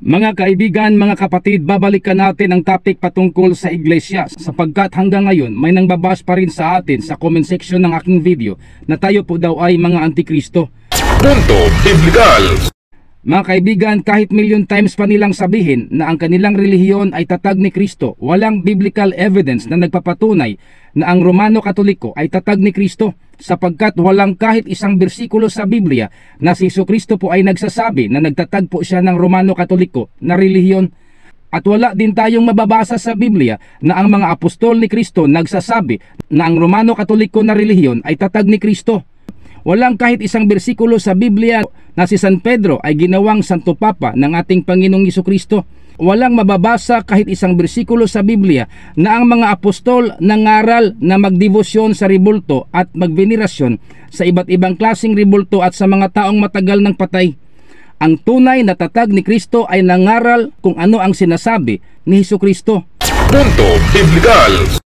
Mga kaibigan, mga kapatid, babalikan natin ang topic patungkol sa iglesia sapagkat hanggang ngayon may nangbabas pa rin sa atin sa comment section ng aking video na tayo po daw ay mga antikristo. Punto Biblikal. Mga kaibigan, kahit million times pa nilang sabihin na ang kanilang relihiyon ay tatag ni Kristo, walang biblical evidence na nagpapatunay na ang Romano Katoliko ay tatag ni Kristo sapagkat walang kahit isang bersikulo sa Biblia na si Jesucristo po ay nagsasabi na nagtatag po siya ng Romano Katoliko na relihiyon. At wala din tayong mababasa sa Biblia na ang mga apostol ni Kristo nagsasabi na ang Romano Katoliko na relihiyon ay tatag ni Kristo. Walang kahit isang bersikulo sa Biblia na si San Pedro ay ginawang Santo Papa ng ating Panginoong Jesucristo. Walang mababasa kahit isang bersikulo sa Biblia na ang mga apostol nangaral na magdebosyon sa rebulto at magvenerasyon sa iba't ibang klaseng rebulto at sa mga taong matagal ng patay. Ang tunay na tatag ni Kristo ay nangaral kung ano ang sinasabi ni Jesucristo. Punto Biblikal.